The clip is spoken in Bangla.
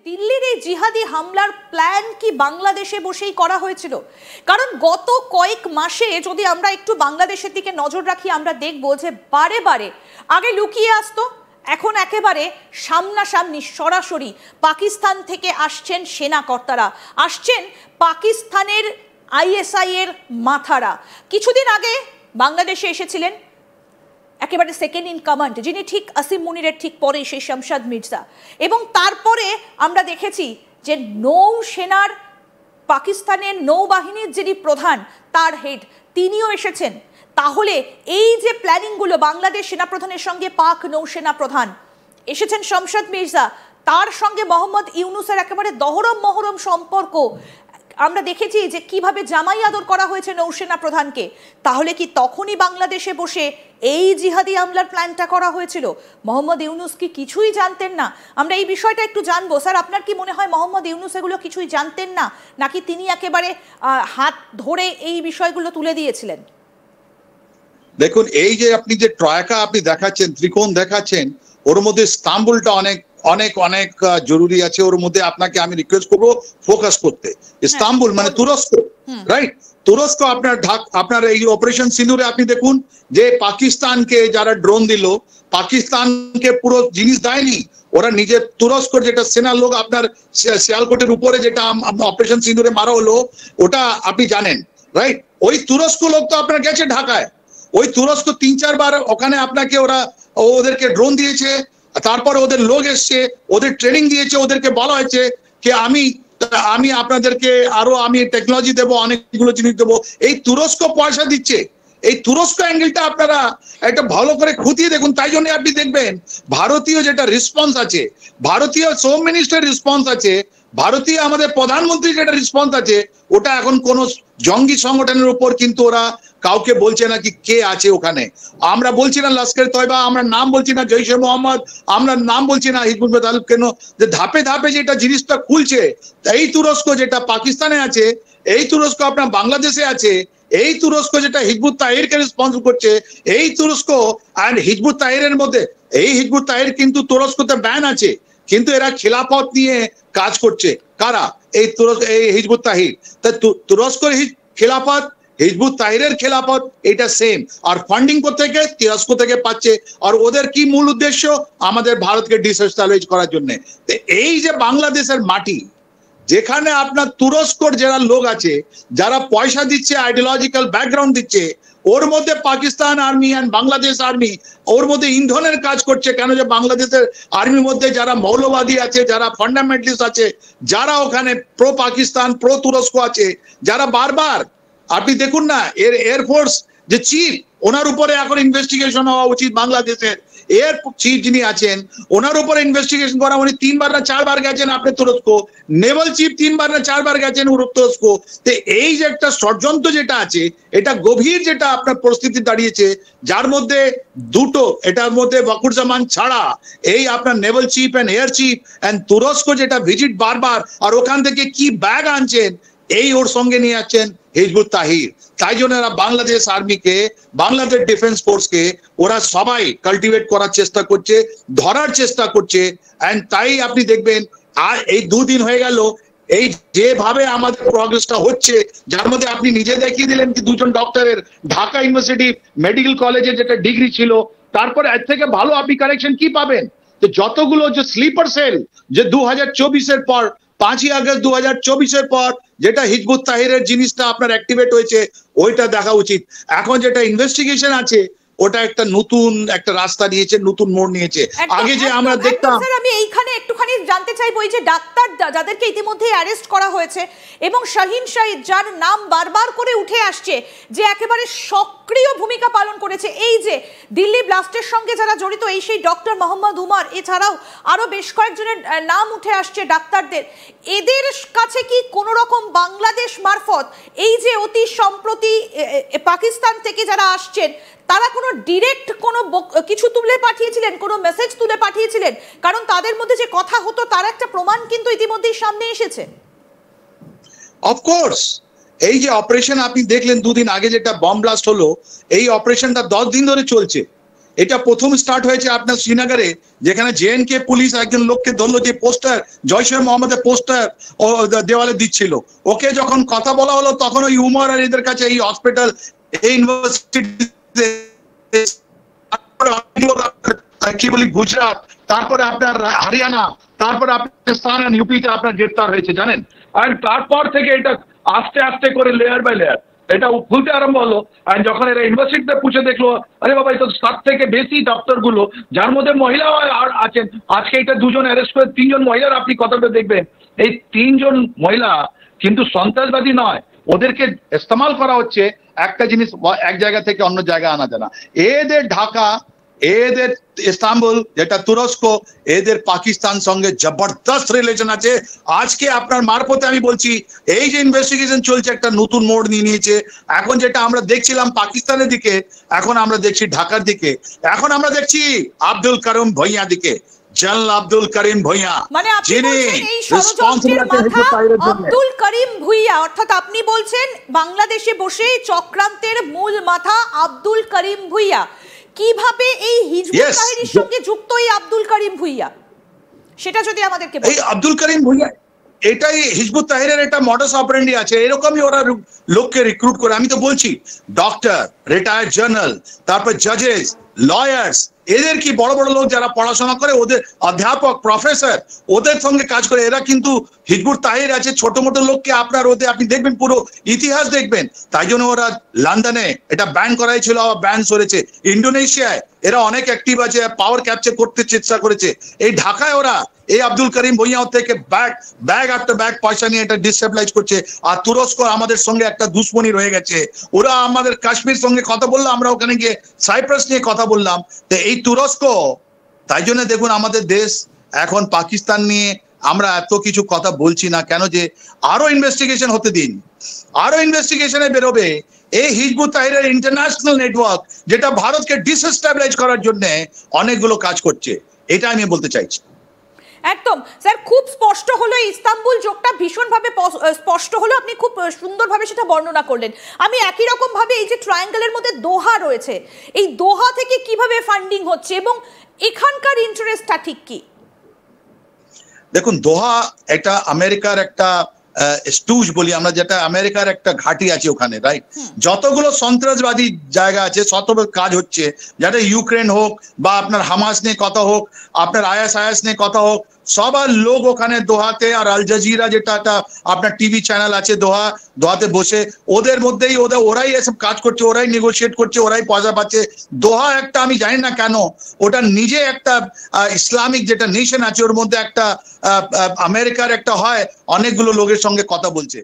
দিল্লির এই জিহাদি হামলার প্ল্যান কি বাংলাদেশে বসেই করা হয়েছিল? কারণ গত কয়েক মাসে যদি আমরা একটু বাংলাদেশের দিকে নজর রাখি, আমরা দেখব যে বারে বারে আগে লুকিয়ে আসতো, এখন একেবারে সামনাসামনি সরাসরি পাকিস্তান থেকে আসছেন সেনা কর্তারা, আসছেন পাকিস্তানের আইএসআই এর মাথারা। কিছুদিন আগে বাংলাদেশে এসেছিলেন একেবারে সেকেন্ড ইন কমান্ড, যিনি ঠিক আসিম মুনিরের ঠিক পরে সেই শামশাদ মির্জা, এবং তারপরে আমরা দেখেছি যে নৌসেনার পাকিস্তানের নৌবাহিনীর যিনি প্রধান তার হেড তিনিও এসেছেন। তাহলে এই যে প্ল্যানিংগুলো, বাংলাদেশ সেনাপ্রধানের সঙ্গে পাক নৌসেনা প্রধান এসেছেন শামশাদ মির্জা, তার সঙ্গে মোহাম্মদ ইউনুসের একেবারে দহরম মহরম সম্পর্ক, আমরা দেখেছি যে কিভাবে জামাই আদর করা হয়েছে নৌসেনা প্রধানকে। তাহলে কি তখনই বাংলাদেশে বসে এই জিহাদি হামলার প্ল্যানটা করা হয়েছিল? মোহাম্মদ ইউনুস কি কিছুই জানতেন না? আমরা এই বিষয়টা একটু জানবো। স্যার, আপনার কি মনে হয় মোহাম্মদ ইউনুস এগুলো কিছুই জানতেন না, নাকি তিনি একেবারে হাত ধরে এই বিষয়গুলো তুলে দিয়েছিলেন? দেখুন, এই যে আপনি যে ট্রয়কা আপনি দেখাচ্ছেন, ত্রিকোণ দেখাচ্ছেন, ওর মধ্যে ইস্তাম্বুলটা অনেক অনেক অনেক জরুরি আছে। ওর মধ্যে আপনাকে আমি রিকোয়েস্ট করবো ফোকাস করতে। ইস্তাম্বুল মানে তুরস্ক, রাইট? তুরস্ক আপনার এই অপারেশন সিঁদুরে আপনি দেখুন যে পাকিস্তানকে যারা ড্রোন দিল, পাকিস্তানকে পুরো জিনিস দেয়নি, ওরা নিজের তুরস্কর যেটা সেনার লোক আপনার শিয়ালকোটের উপরে যেটা অপারেশন সিঁদুরে মারা হলো, ওটা আপনি জানেন, রাইট? ওই তুরস্ক লোক তো আপনার গেছে ঢাকায়, ওই তুরস্ক 3-4 বার ওখানে আপনাকে ওদেরকে ড্রোন দিয়েছে, তারপরে ওদের লোক এসছে, ওদের ট্রেনিং দিয়েছে, ওদেরকে বলা হয়েছে যে আমি আপনাদেরকে আরো আমি টেকনোলজি দেবো, অনেকগুলো জিনিস দেবো। এই তুরস্ক পয়সা দিচ্ছে। এই তুরস্ক অ্যাঙ্গেলটা আপনারা একটা ভালো করে খুঁটিয়ে দেখুন। তাই জন্য আপনি দেখবেন ভারতীয় যেটা রেসপন্স আছে, ভারতীয় হোম মিনিস্টার রেসপন্স আছে, ভারতীয় আমাদের প্রধানমন্ত্রী যেটা রেসপন্স আছে, ওটা এখন কোন জঙ্গি সংগঠনের উপর কিন্তু ওরা কাউকে বলছে না কি কে আছে ওখানে। আমরা বলছি না লস্কর তয়বা, আমরা নাম বলছি না জৈশে মোহাম্মদ, আমরা নাম বলছি না হিজবুল মুজাহিদ, কেন যে ধাপে ধাপে যেটা জিনিসটা খুলছে। এই তুরস্ক যেটা পাকিস্তানে আছে, এই তুরস্ক আপনার বাংলাদেশে আছে, এই তুরস্ক যেটা হিজবুত তাহরিরকে রেসপন্সিবল করছে, এই তুরস্ক আর হিজবুত তাহরিরের মধ্যে, এই হিজবুত তাহরির কিন্তু তুরস্কতে ব্যান আছে, কিন্তু এরা খিলাফত নিয়ে কাজ করছে। কারা? এই তুরস্ক, এই হিজবুত তাহরির। তা তুরস্কর খিলাফত, হিজবুত তাহরিরের খিলাফত এটা সেম। আর ফান্ডিং থেকে তুরস্ক থেকে পাচ্ছে। আর ওদের কি মূল উদ্দেশ্য? আমাদের ভারতকে ডিস্টেবিলাইজ করার জন্য। এই যে বাংলাদেশের মাটি, যেখানে আপনার তুরস্কর যারা লোক আছে, যারা পয়সা দিচ্ছে, আইডিওলজিক্যাল ব্যাকগ্রাউন্ড দিচ্ছে, ওর মধ্যে পাকিস্তান আর্মি আর বাংলাদেশ আর্মি ওর মধ্যে ইন্ধনের কাজ করছে। কেন? যে বাংলাদেশের আর্মির মধ্যে যারা মৌলবাদী আছে, যারা ফান্ডামেন্টালিস্ট আছে, যারা ওখানে প্রো পাকিস্তান প্রো তুরস্ক আছে, যারা বারবার আপনি দেখুন না এয়ারফোর্স যে চিফ, ওনার উপরে এখন ইনভেস্টিগেশন হওয়া উচিত। বাংলাদেশের এর চিফ যিনি আছেন, ওনার উপরে ইনভেস্টিগেশন করা। উনি 3 বার না 4 বার গেছেন আপনি তুরস্ক। নেভাল চিফ 3 বার না 4 বার গেছেন তুরস্ক। তো এই যে একটা ষড়যন্ত্র যেটা আছে, এটা গভীর যেটা আপনার পরিস্থিতি দাঁড়িয়েছে, যার মধ্যে দুটো, এটার মধ্যে বকুরজামান ছাড়া এই আপনার naval chief and air chief and তুরস্ক যেটা ভিজিট বারবার, আর ওখান থেকে কি ব্যাগ আনছেন, এই ওর সঙ্গে নিয়ে যাচ্ছেন হিজবুত তাহরির। তাই জন্য এরা বাংলাদেশ আর্মিকে, বাংলাদেশ ডিফেন্স ফোর্সকে ওরা সবাই কাল্টিভেট করার চেষ্টা করছে, ধরার চেষ্টা করছে। এন্ড তাই আপনি দেখবেন আর এই 2 দিন হয়ে গেল, এই যেভাবে আমাদের প্রগ্রেসটা হচ্ছে, যার মধ্যে আপনি নিজে দেখিয়ে দিলেন কি 2 জন ডক্টরের ঢাকা ইউনিভার্সিটি মেডিকেল কলেজে যেটা ডিগ্রি ছিল, তারপরে এর থেকে ভালো আপনি কারেকশন কি পাবেন? তো যতগুলো যে স্লিপার সেল যে 2024-এর পর, 5ই আগস্ট 2024-এর পর যেটা হিজবুত তাহরিরের জিনিসটা আপনার অ্যাক্টিভেট হয়েছে, ওইটা দেখা উচিত। এখন যেটা ইনভেস্টিগেশন আছে, ওটা একটা নতুন একটা রাস্তা নিয়েছে, নতুন মোড় নিয়েছে। আগে যে আমরা দেখতাম, স্যার আমি এইখানে একটুখানি জানতে চাইবো, এই যে ডাক্তার যাদেরকে ইতিমধ্যে অ্যারেস্ট করা হয়েছে এবং শাহিন শাহিদ, যার নাম বারবার করে উঠে আসছে যে একেবারে সক্রিয় ভূমিকা পালন করেছে এই যে দিল্লি ব্লাস্টের সঙ্গে যারা জড়িত, এই সেই ডক্টর মোহাম্মদ উমার, এছাড়াও আরো বেশ কয়েকজনের নাম উঠে আসছে ডাক্তারদের, এদের কাছে কি কোনো রকম বাংলাদেশ মারফত এই যে অতি সম্প্রতি পাকিস্তান থেকে যারা আসছেন, তারা কোনো ডিরেক্ট কোনো কিছু তুলে পাঠিয়েছিলেন, কোনো মেসেজ তুলে পাঠিয়েছিলেন? কারণ তাদের মধ্যে যে কথা হতো তার একটা প্রমাণ কিন্তু ইতিমধ্যেই সামনে এসেছে। অফকোর্স এই যে অপারেশন আপনি দেখলেন 2 দিন আগে যেটা বম ব্লাস্ট হলো, এই অপারেশনটা 10 দিন ধরে চলছে। এটা প্রথম স্টার্ট হয়েছে আপনার শ্রীনগরে, যেখানে জেএনকে পুলিশ একজন লোককে ধরলো যে পোস্টার জয়শে মোহাম্মদের পোস্টার ও দেওয়ালে দিচ্ছিল। ওকে যখন কথা বলা হলো তখন ওই উমর আর এদের কাছে এই হসপিটাল এই ইউনিভার্সিটি কি বলি গুজরাট, তারপরে আপনার হরিয়ানা, তারপরে আপনার স্থান ইউপিতে আপনার গ্রেফতার হয়েছে জানেন। আর তারপর থেকে এটা আস্তে আস্তে করে লেয়ার বাই লেয়ার এটা খুলতে আরম্ভ হলো। আর যখন এরা ইউনিভার্সিটিতে পুছে দেখলো, আরে বাবা এই তো 7 থেকে বেশি দপ্তর গুলো, যার মধ্যে মহিলাও আছেন। আজকে এটা 2 জন অ্যারেস্ট করে 3 জন মহিলার আপনি কথাটা দেখবেন, এই 3 জন মহিলা কিন্তু সন্ত্রাসবাদী নয়, ওদেরকে ইস্তেমাল করা হচ্ছে একটা জিনিস এক জায়গা থেকে অন্য জায়গায় আনা যায় না। এদের ঢাকা, এদের ইস্তাম্বুল যেটা তুরস্ক, এদের পাকিস্তান সঙ্গে জবরদস্ত রিলেশন আছে। আজকে আপনার মারফতে আমি বলছি এই যে ইনভেস্টিগেশন চলছে একটা নতুন মোড় নিয়ে নিয়েছে। এখন যেটা আমরা দেখছিলাম পাকিস্তানের দিকে, এখন আমরা দেখছি ঢাকার দিকে, এখন আমরা দেখছি আব্দুল কারিম ভুঁইয়া দিকে, জেনারেল আব্দুল কারিম ভুঁইয়া, মানে আপনি যিনি বলছেন এই ষড়যন্ত্রের মাথা আব্দুল কারিম ভুঁইয়া, অর্থাৎ আপনি বলছেন বাংলাদেশে বসে চক্রান্তের মূল মাথা আব্দুল কারিম ভুঁইয়া। কিভাবে এই হিজবুত তাহরীরের সঙ্গে যুক্ত এই আব্দুল কারিম ভুঁইয়া, সেটা যদি আমাদেরকে বলেন। এই আব্দুল কারিম ভুঁইয়া এটাই হিজবুত তাহরীরের একটা মডাস অপারেন্ডি আছে, এরকমই ওরা লোককে রিক্রুট করে। আমি তো বলছি ডক্টর, রিটায়ার্ড জেনারেল, তারপর জাজেস, লয়ার্স, এদের কি বড় বড় লোক যারা পড়াশোনা করে, ওদের অধ্যাপক, প্রফেসর, ওদের সঙ্গে কাজ করে। এরা কিন্তু হিজবুত তাহরীর আছে ছোট মোটো লোককে আপনার ওদের আপনি দেখবেন পুরো ইতিহাস দেখবেন। তাই জন্য ওরা লন্ডনে এটা ব্যান করাই ছিল, আবার ব্যান সরেছে। ইন্দোনেশিয়ায় এরা অনেক অ্যাক্টিভ আছে, পাওয়ার ক্যাপচার করতে চেষ্টা করেছে। এই ঢাকায় ওরা এই আব্দুল কারিম ভুঁইয়া থেকে ব্যাগ আফটার ব্যাগ পয়সা নিয়ে এটা ডিস্টেবলাইজ করছে। আর তুরস্ক আমাদের সঙ্গে একটা দুশ্মনী রয়ে গেছে, ওরা আমাদের কাশ্মীর সঙ্গে কথা বললো, আমরা ওখানে গিয়ে সাইপ্রাস নিয়ে কথা বললাম। তো এই তুরস্ক, তাই জন্য দেখুন আমাদের দেশ এখন পাকিস্তান নিয়ে আমরা এত কিছু কথা বলছি না কেন, যে আরো ইনভেস্টিগেশন হতে দিন, আরো ইনভেস্টিগেশনে বেরোবে। এই হিজবুত তাহরীরের ইন্টারন্যাশনাল নেটওয়ার্ক যেটা ভারতকে ডিসস্টেবলাইজ করার জন্য অনেকগুলো কাজ করছে, এটা আমি বলতে চাইছি। একদম স্যার, খুব স্পষ্ট হলো, ইস্তাম্বুল যোগটা ভীষণভাবে স্পষ্ট হলো, আপনি খুব সুন্দরভাবে সেটা বর্ণনা করলেন। আমি একই রকম ভাবে এই যে ট্রায়াঙ্গেলের মধ্যে দোহা রয়েছে, এই দোহা থেকে কিভাবে ফান্ডিং হচ্ছে এবং এখানকার ইন্টারেস্টটা ঠিক কি? দেখুন দোহা এটা আমেরিকার একটা স্টুজ বলি আমরা, যেটা আমেরিকার একটা ঘাঁটি আছে ওখানে, রাইট? যতগুলো সন্ত্রাসবাদী জায়গা আছে শত কাজ হচ্ছে, যাতে ইউক্রেন হোক বা আপনার হামাস নিয়ে কথা হোক, আপনার আইএস নিয়ে কথা হোক, সবার লোক ওখানে দোহাতে। আর আল জাজিরা যেটা একটা আপনার টিভি চ্যানেল আছে দোহাতে বসে, ওদের মধ্যেই ওরাই এসব কাজ করছে, ওরাই নেগোশিয়েট করছে, ওরাই পয়সা পাচ্ছে। দোহা একটা আমি জানি না কেন ওটা নিজে একটা ইসলামিক যেটা নেশন আছে, ওর মধ্যে একটা আমেরিকার একটা হয়, অনেকগুলো লোকের সঙ্গে কথা বলছে।